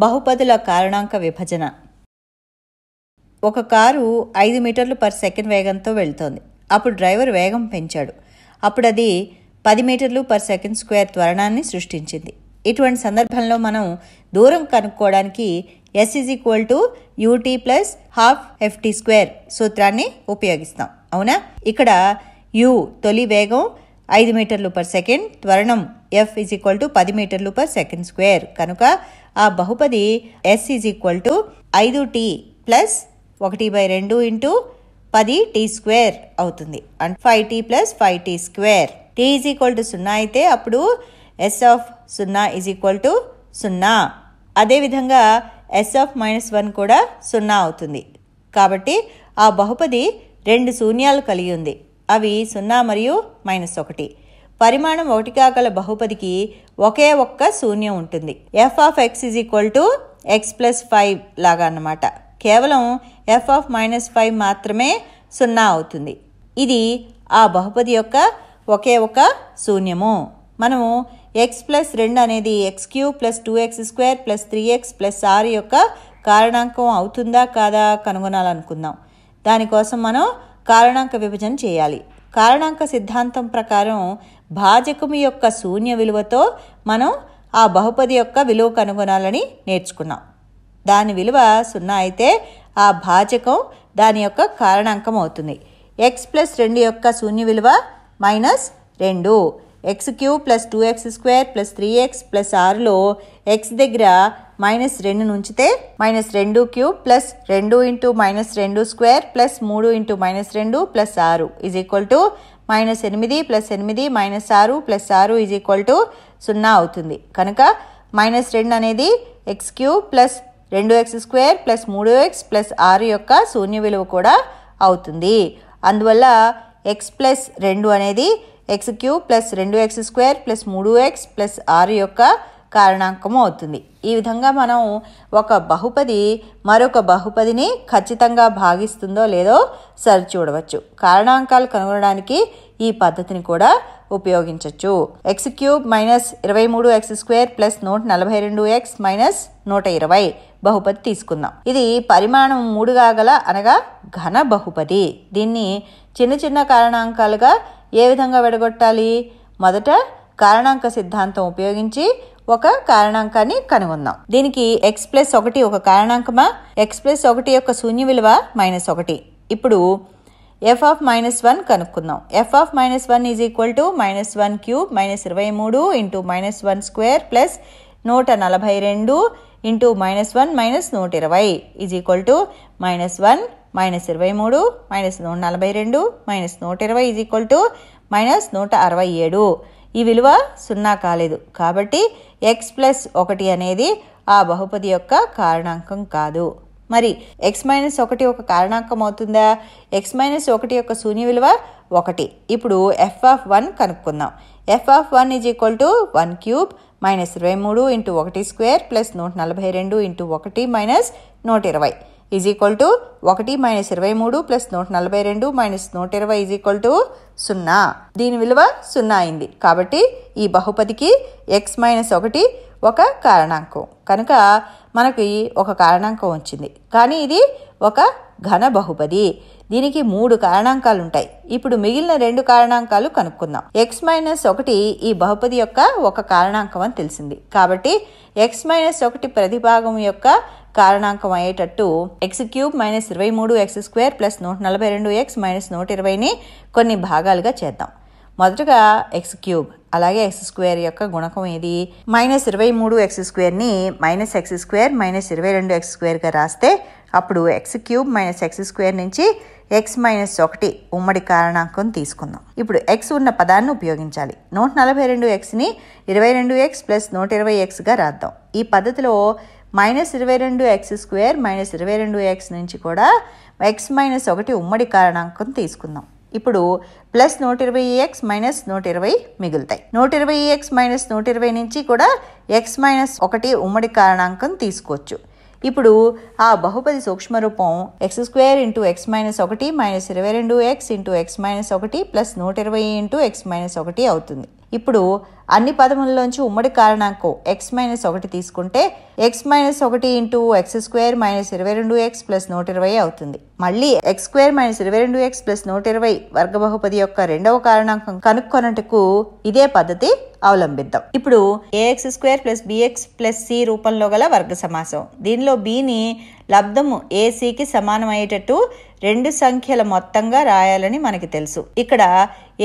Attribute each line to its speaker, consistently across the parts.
Speaker 1: బహుపదుల కారణాంక విభజన. ఒక కారు 5 మీటర్లు పర్ సెకండ్ వేగంతో వెళ్తోంది. అప్పుడు డ్రైవర్ వేగం పెంచాడు. అప్పుడు అది 10 మీటర్లు పర్ సెకండ్ స్క్వేర్ త్వరణాన్ని సృష్టించింది. ఇటువంటి సందర్భంలో మనం దూరం కనుక్కోవడానికి S = ut + ½ ft² సూత్రాన్ని ఉపయోగిస్తాం. అవునా? ఇక్కడ u తొలి వేగం 5 మీటర్లు పర్ సెకండ్, త్వరణం f = 10 మీటర్లు పర్ సెకండ్ స్క్వేర్. కనుక ఆ బహుపది S = 5t + 1/2 × 10t² అవుతుంది. అంటే 5t + 5t². t = 0 అయితే అప్పుడు S0 = 0. అదేవిధంగా S-1 కూడా 0 అవుతుంది. కాబట్టి ఆ బహుపది 2 శూన్యాలు కలిగి ఉంది. అవి 0 మరియు -1. పరిమాణం 1 కాగల బహుపదికి ఒకే ఒక్క శూన్యం ఉంటుంది. f(x) = x + 5 లాగా అన్నమాట. కేవలం f(-5) మాత్రమే 0 అవుతుంది. ఇది ఆ బహుపది యొక్క ఒకే ఒక శూన్యము. మనము x + 2 అనేది x³ + 2x² + 3x + 6 యొక్క కారణాంకం అవుతుందా కాదా కనుగొనాలనుకుందాం. దానికోసం మనం కారణాంక విభజన చేయాలి. కారణాంక సిద్ధాంతం ప్రకారం భాజకము యొక్క శూన్య విలువతో మనం ఆ బహుపది యొక్క విలువ కనుగొనాలని నేర్చుకున్నాం. దాని విలువ 0 అయితే ఆ భాజకం దాని యొక్క కారణాంకం అవుతుంది. x + 2 యొక్క శూన్య విలువ -2. x³ + 2x² + 3x + 6లో x దగ్గర -2 ఉంచితే -2³ + 2 × -2² + 3 × -2 + 6 = -8 + 8 - 6 + 6 0 అవుతుంది. కనుక -2 అనేది x³ + 2x² + 3x + 6 యొక్క శూన్య విలువ కూడా అవుతుంది. అందువల్ల x + 2 అనేది x³ + 2x² + 3x + 6 యొక్క కారణాంకము అవుతుంది. ఈ విధంగా మనం ఒక బహుపది మరొక బహుపదిని ఖచ్చితంగా భాగిస్తుందో లేదో సరిచూడవచ్చు. కారణాంకాలు కనుగొనడానికి ఈ పద్ధతిని కూడా ఉపయోగించవచ్చు. x³ - 23x² + 142x - 120 బహుపది తీసుకుందాం. ఇది పరిమాణం 3 కాగల అనగా ఘన బహుపది. దీన్ని చిన్న చిన్న కారణాంకాలుగా ఏ విధంగా విడగొట్టాలి? మొదట కారణాంక సిద్ధాంతం ఉపయోగించి ఒక కారణాంకాన్ని కనుగొందాం. దీనికి x + 1 ఒక కారణాంకమా? x + 1 యొక్క శూన్య విలువ -1. ఇప్పుడు f(-1) కనుక్కుందాం. f(-1) = -1³ - 23 × -1² + 142 × -1 - 120 -1 - 23 - 142 - 167. ఈ విలువ 0 కాలేదు. కాబట్టి x + 1 అనేది ఆ బహుపది యొక్క కారణాంకం కాదు. మరి x - 1 ఒక కారణాంకం అవుతుందా? x - 1 యొక్క శూన్య విలువ 1. ఇప్పుడు f(1) కనుక్కుందాం. f(1) = 1³ - 23 × 1² + 142 × 1 - 120 1 - 23 + 142 - 120 0. దీని విలువ 0 అయింది. కాబట్టి ఈ బహుపదికి x - 1 ఒక కారణాంకం. కనుక మనకి ఒక కారణాంకం వచ్చింది. కానీ ఇది ఒక ఘన బహుపది. దీనికి 3 కారణాంకాలు ఉంటాయి. ఇప్పుడు మిగిలిన 2 కారణాంకాలు కనుక్కుందాం. x - 1 ఈ బహుపది యొక్క ఒక కారణాంకం అని తెలిసింది. కాబట్టి x - 1 ప్రతిభాగం యొక్క కారణాంకం అయ్యేటట్టు x³ - 23x² + 142x - 120ని కొన్ని భాగాలుగా చేద్దాం. మొదటగా x³ అలాగే x² యొక్క గుణకం ఏది? -23x²ని -x² - 22x² రాస్తే అప్పుడు x³ - x² నుంచి x - 1 ఉమ్మడి కారణాంకం తీసుకుందాం. ఇప్పుడు x ఉన్న పదాన్ని ఉపయోగించాలి. 142xని 22x + 120xగా రాద్దాం. ఈ పద్ధతిలో -22x² - 22x నుంచి కూడా x - 1 ఉమ్మడి కారణాంకం తీసుకుందాం. ఇప్పుడు +120x - 120 మిగులుతాయి. 120x - 120 నుంచి కూడా x - 1 ఉమ్మడి కారణాంకం తీసుకోవచ్చు. ఇప్పుడు ఆ బహుపది సూక్ష్మరూపం x² into x minus 1 minus 22x into x minus 1 plus 120 into x minus 1 అవుతుంది. ఇప్పుడు అన్ని పదముల్లోంచి ఉమ్మడి కారణాంకం x మైనస్ 1 తీసుకుంటే x minus 1 into x² minus 22x plus 120 అవుతుంది. మళ్ళీ x² మైనస్ 22x ప్లస్ 120 వర్గ బహుపది యొక్క రెండవ కారణాంకం కనుక్కొనుటకు ఇదే పద్ధతి అవలంబిద్దాం. ఇప్పుడు ax² plus bx plus c రూపంలో గల వర్గ సమాసం. దీనిలో bని లబ్ధము acకి సమానం అయ్యేటట్టు రెండు సంఖ్యల మొత్తంగా రాయాలని మనకి తెలుసు. ఇక్కడ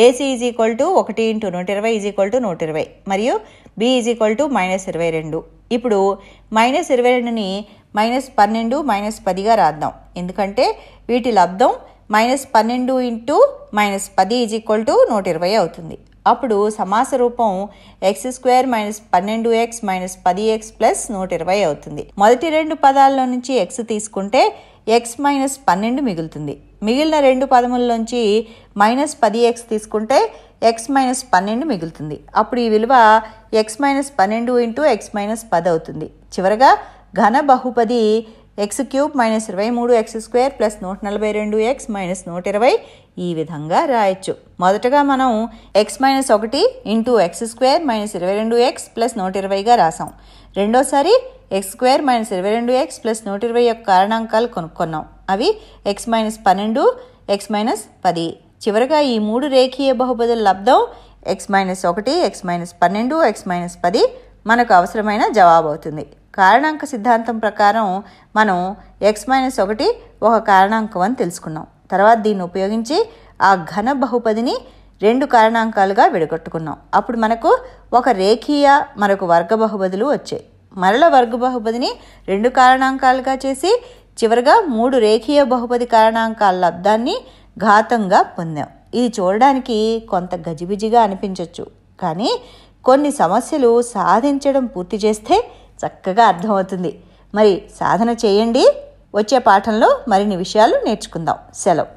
Speaker 1: ac is equal to 1 into 120 is equal to 120 మరియు b is equal to minus 22. ఇప్పుడు మైనస్ 22ని మైనస్ 12 మైనస్ 10గా రాద్దాం. ఎందుకంటే వీటి లబ్ధం minus 12 into minus 10 is equal to 120 అవుతుంది. అప్పుడు సమాస రూపం x² minus 12x minus 10x plus 120 అవుతుంది. మొదటి రెండు పదాల్లో నుంచి x తీసుకుంటే x మైనస్ 12 మిగులుతుంది. మిగిలిన రెండు పదముల్లోంచి మైనస్ 10x తీసుకుంటే x మైనస్ 12 మిగులుతుంది. అప్పుడు ఈ విలువ x minus 12 into x minus 10 అవుతుంది. చివరగా ఘన బహుపది x³ minus 23x² plus 142x minus 120 ఈ విధంగా రాయొచ్చు. మొదటగా మనం x minus 1 into x² minus 22x plus 120గా రాసాం. రెండోసారి x² మైనస్ 22x ప్లస్ 120 యొక్క కారణాంకాలు కొనుక్కున్నాం. అవి x మైనస్ 12 x మైనస్ 10. చివరగా ఈ మూడు రేఖీయ బహుపదుల లబ్ధం x minus 1 x minus 12 x minus 10 మనకు అవసరమైన జవాబు అవుతుంది. కారణాంక సిద్ధాంతం ప్రకారం మనం x మైనస్ 1 ఒక కారణాంకం అని తెలుసుకున్నాం. తర్వాత దీన్ని ఉపయోగించి ఆ ఘన బహుపదిని రెండు కారణాంకాలుగా విడగొట్టుకున్నాం. అప్పుడు మనకు ఒక రేఖీయ మరొక వర్గ బహుపదులు వచ్చాయి. మరల వర్గ బహుపదిని రెండు కారణాంకాలుగా చేసి చివరిగా మూడు రేఖీయ బహుపది కారణాంకాల లబ్ధాన్ని ఘాతంగా పొందాం. ఇది చూడడానికి కొంత గజిబిజిగా అనిపించవచ్చు, కానీ కొన్ని సమస్యలు సాధించడం పూర్తి చేస్తే చక్కగా అర్థమవుతుంది. మరి సాధన చేయండి. వచ్చే పాఠంలో మరిన్ని విషయాలు నేర్చుకుందాం. సెలవు.